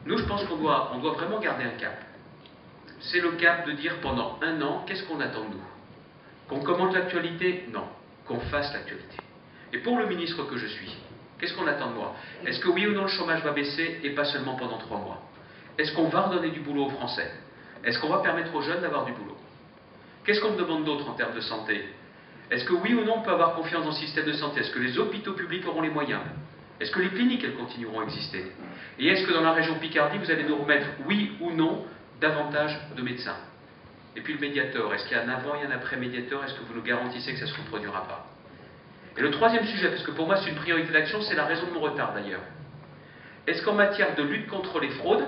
Nous, je pense on doit vraiment garder un cap. C'est le cap de dire pendant un an, qu'est-ce qu'on attend de nous? Qu'on commente l'actualité? Non. Qu'on fasse l'actualité. Et pour le ministre que je suis, qu'est-ce qu'on attend de moi? Est-ce que oui ou non le chômage va baisser et pas seulement pendant 3 mois? Est-ce qu'on va redonner du boulot aux Français? Est-ce qu'on va permettre aux jeunes d'avoir du boulot? Qu'est-ce qu'on me demande d'autre en termes de santé? Est-ce que oui ou non on peut avoir confiance dans le système de santé? Est-ce que les hôpitaux publics auront les moyens? Est-ce que les cliniques, elles continueront à exister? Et est-ce que dans la région Picardie, vous allez nous remettre, oui ou non, davantage de médecins? Et puis le médiateur, est-ce qu'il y a un avant et un après médiateur? Est-ce que vous nous garantissez que ça ne se reproduira pas? Et le troisième sujet, parce que pour moi c'est une priorité d'action, c'est la raison de mon retard d'ailleurs. Est-ce qu'en matière de lutte contre les fraudes,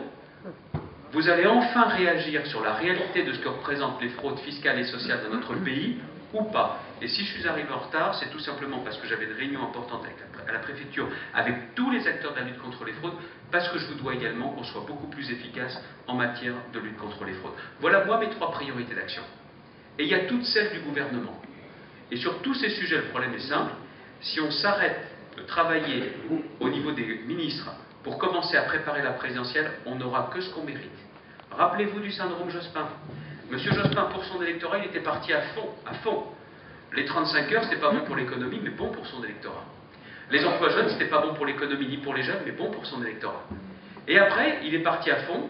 vous allez enfin réagir sur la réalité de ce que représentent les fraudes fiscales et sociales dans notre pays ou pas? Et si je suis arrivé en retard, c'est tout simplement parce que j'avais une réunion importante à la préfecture avec tous les acteurs de la lutte contre les fraudes, parce que je vous dois également qu'on soit beaucoup plus efficace en matière de lutte contre les fraudes. Voilà moi mes 3 priorités d'action. Et il y a toutes celles du gouvernement. Et sur tous ces sujets, le problème est simple. Si on s'arrête de travailler au niveau des ministres pour commencer à préparer la présidentielle, on n'aura que ce qu'on mérite. Rappelez-vous du syndrome Jospin. Monsieur Jospin, pour son électorat, il était parti à fond, à fond. Les 35 heures, c'était pas bon pour l'économie, mais bon pour son électorat. Les emplois jeunes, c'était pas bon pour l'économie ni pour les jeunes, mais bon pour son électorat. Et après, il est parti à fond,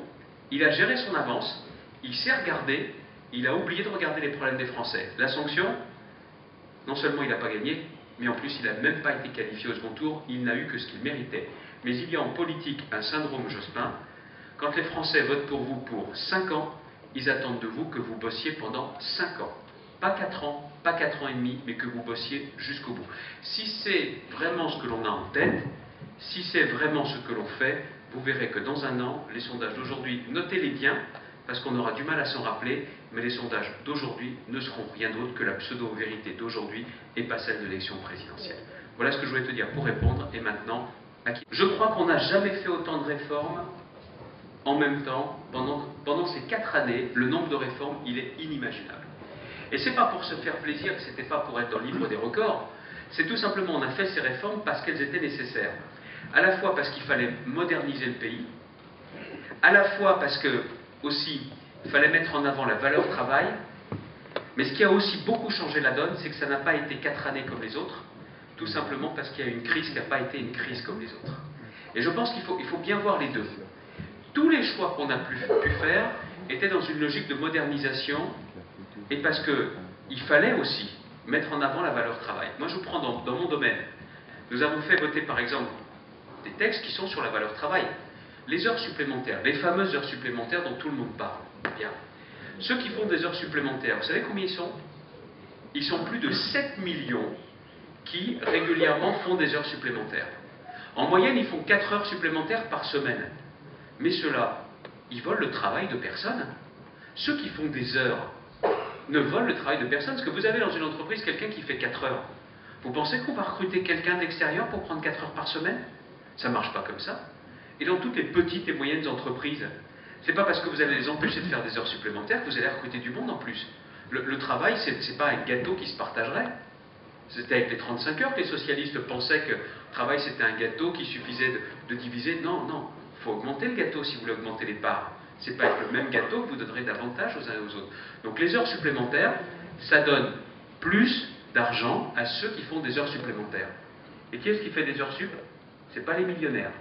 il a géré son avance, il s'est regardé, il a oublié de regarder les problèmes des Français. La sanction, non seulement il n'a pas gagné, mais en plus il n'a même pas été qualifié au second tour, il n'a eu que ce qu'il méritait. Mais il y a en politique un syndrome Jospin. Quand les Français votent pour vous pour 5 ans, ils attendent de vous que vous bossiez pendant 5 ans. Pas 4 ans, pas 4 ans et demi, mais que vous bossiez jusqu'au bout. Si c'est vraiment ce que l'on a en tête, si c'est vraiment ce que l'on fait, vous verrez que dans un an, les sondages d'aujourd'hui, notez-les bien, parce qu'on aura du mal à s'en rappeler, mais les sondages d'aujourd'hui ne seront rien d'autre que la pseudo-vérité d'aujourd'hui et pas celle de l'élection présidentielle. Voilà ce que je voulais te dire pour répondre, et maintenant, à qui? Je crois qu'on n'a jamais fait autant de réformes en même temps. Pendant ces 4 années, le nombre de réformes, il est inimaginable. Et c'est pas pour se faire plaisir, c'était pas pour être dans le livre des records, c'est tout simplement on a fait ces réformes parce qu'elles étaient nécessaires. À la fois parce qu'il fallait moderniser le pays, à la fois parce que aussi il fallait mettre en avant la valeur travail, mais ce qui a aussi beaucoup changé la donne, c'est que ça n'a pas été 4 années comme les autres, tout simplement parce qu'il y a eu une crise qui n'a pas été une crise comme les autres. Et je pense qu'il faut bien voir les deux. Tous les choix qu'on a pu faire étaient dans une logique de modernisation, et parce qu'il fallait aussi mettre en avant la valeur travail. Moi je vous prends dans mon domaine. Nous avons fait voter par exemple des textes qui sont sur la valeur travail. Les heures supplémentaires, les fameuses heures supplémentaires dont tout le monde parle. Bien. Ceux qui font des heures supplémentaires, vous savez combien ils sont? Ils sont plus de 7 millions qui régulièrement font des heures supplémentaires. En moyenne, ils font 4 heures supplémentaires par semaine. Mais ceux-là, ils volent le travail de personne. Ceux qui font des heures ne volent le travail de personne. Parce que vous avez dans une entreprise quelqu'un qui fait 4 heures. Vous pensez qu'on va recruter quelqu'un d'extérieur pour prendre 4 heures par semaine? Ça ne marche pas comme ça. Et dans toutes les petites et moyennes entreprises, c'est pas parce que vous allez les empêcher de faire des heures supplémentaires que vous allez recruter du monde en plus. Le travail, c'est pas un gâteau qui se partagerait. C'était avec les 35 heures que les socialistes pensaient que le travail c'était un gâteau qui suffisait de diviser. Non, non, il faut augmenter le gâteau si vous voulez augmenter les parts. C'est pas avec le même gâteau que vous donnerez davantage aux uns et aux autres. Donc les heures supplémentaires, ça donne plus d'argent à ceux qui font des heures supplémentaires. Et qui est-ce qui fait des heures sup? C'est pas les millionnaires,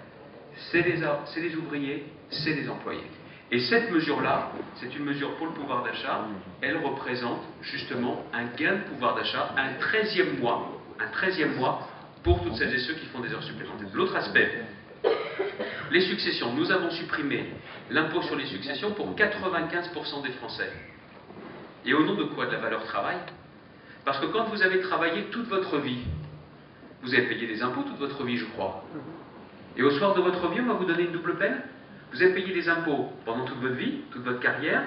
c'est les ouvriers, c'est les employés. Et cette mesure-là, c'est une mesure pour le pouvoir d'achat, elle représente justement un gain de pouvoir d'achat, un 13e mois pour toutes celles et ceux qui font des heures supplémentaires. L'autre aspect, les successions. Nous avons supprimé l'impôt sur les successions pour 95% des Français. Et au nom de quoi? De la valeur travail. Parce que quand vous avez travaillé toute votre vie, vous avez payé des impôts toute votre vie, je crois. Et au soir de votre vie, on va vous donner une double peine. Vous avez payé des impôts pendant toute votre vie, toute votre carrière,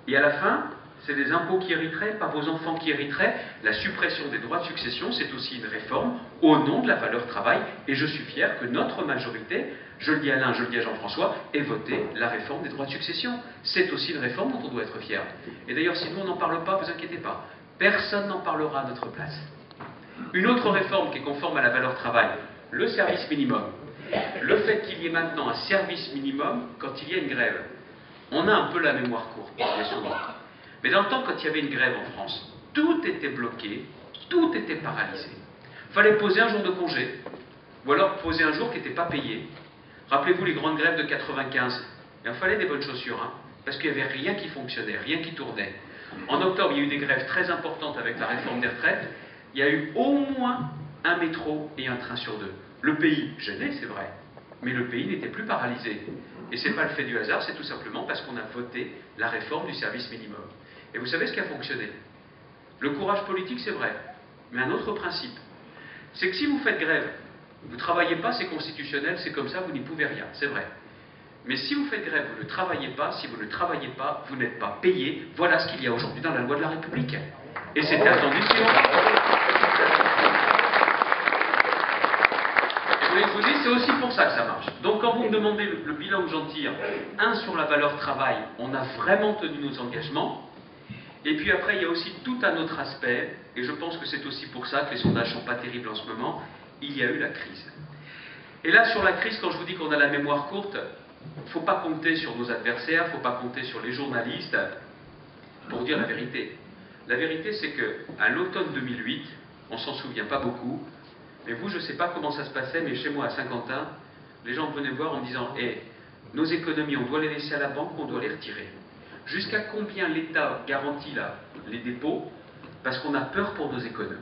et à la fin, c'est des impôts qui hériteraient, pas vos enfants qui hériteraient. La suppression des droits de succession, c'est aussi une réforme au nom de la valeur travail, et je suis fier que notre majorité, je le dis à Alain, je le dis à Jean-François, ait voté la réforme des droits de succession. C'est aussi une réforme dont on doit être fier. Et d'ailleurs, si nous on n'en parle pas, vous inquiétez pas, personne n'en parlera à notre place. Une autre réforme qui est conforme à la valeur travail, le service minimum. Le fait qu'il y ait maintenant un service minimum quand il y a une grève, on a un peu la mémoire courte, bien souvent. Mais dans le temps, quand il y avait une grève en France, tout était bloqué, tout était paralysé. Il fallait poser un jour de congé, ou alors poser un jour qui n'était pas payé. Rappelez-vous les grandes grèves de 95. Il fallait des bonnes chaussures, hein, parce qu'il n'y avait rien qui fonctionnait, rien qui tournait. En octobre, il y a eu des grèves très importantes avec la réforme des retraites. Il y a eu au moins un métro et un train sur deux. Le pays gênait, c'est vrai, mais le pays n'était plus paralysé. Et ce n'est pas le fait du hasard, c'est tout simplement parce qu'on a voté la réforme du service minimum. Et vous savez ce qui a fonctionné? Le courage politique, c'est vrai, mais un autre principe, c'est que si vous faites grève, vous ne travaillez pas, c'est constitutionnel, c'est comme ça, vous n'y pouvez rien, c'est vrai. Mais si vous faites grève, vous ne travaillez pas, si vous ne travaillez pas, vous n'êtes pas payé. Voilà ce qu'il y a aujourd'hui dans la loi de la République. Et c'était attendu de suivre. Et je vous dis, c'est aussi pour ça que ça marche. Donc quand vous me demandez le bilan que j'en tire, sur la valeur travail, on a vraiment tenu nos engagements. Et puis après, il y a aussi tout un autre aspect, et je pense que c'est aussi pour ça que les sondages ne sont pas terribles en ce moment, il y a eu la crise. Et là, sur la crise, quand je vous dis qu'on a la mémoire courte, il ne faut pas compter sur nos adversaires, il ne faut pas compter sur les journalistes pour dire la vérité. La vérité, c'est qu'à l'automne 2008, on ne s'en souvient pas beaucoup, mais vous, je ne sais pas comment ça se passait, mais chez moi à Saint-Quentin, les gens venaient voir en me disant « nos économies, on doit les laisser à la banque, on doit les retirer. » Jusqu'à combien l'État garantit les dépôts? Parce qu'on a peur pour nos économies.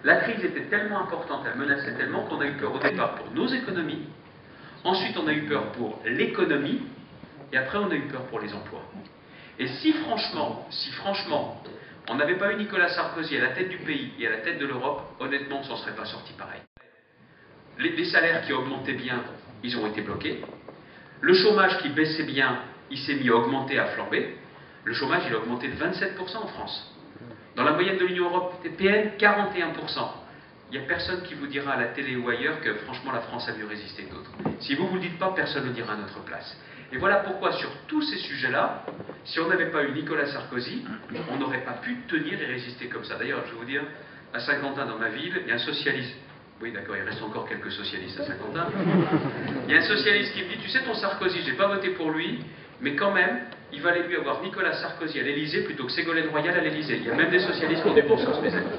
La crise était tellement importante, elle menaçait tellement qu'on a eu peur au départ pour nos économies. Ensuite, on a eu peur pour l'économie, et après, on a eu peur pour les emplois. Et si franchement, on n'avait pas eu Nicolas Sarkozy à la tête du pays et à la tête de l'Europe, honnêtement, on ne s'en serait pas sorti pareil. Les salaires qui augmentaient bien, ils ont été bloqués. Le chômage qui baissait bien, il s'est mis à augmenter, à flamber. Le chômage, il a augmenté de 27% en France. Dans la moyenne de l'Union européenne, 41%. Il n'y a personne qui vous dira à la télé ou ailleurs que franchement la France a mieux résisté que d'autres. Si vous ne vous le dites pas, personne ne le dira à notre place. Et voilà pourquoi sur tous ces sujets-là, si on n'avait pas eu Nicolas Sarkozy, on n'aurait pas pu tenir et résister comme ça. D'ailleurs, je vais vous dire, à Saint-Quentin, dans ma ville, il y a un socialiste. Oui, d'accord, il reste encore quelques socialistes à Saint-Quentin. Il y a un socialiste qui me dit, tu sais, ton Sarkozy, je n'ai pas voté pour lui, mais quand même, il valait mieux avoir Nicolas Sarkozy à l'Élysée plutôt que Ségolène Royal à l'Élysée. Il y a même des socialistes qui ont des bons sens, mes amis.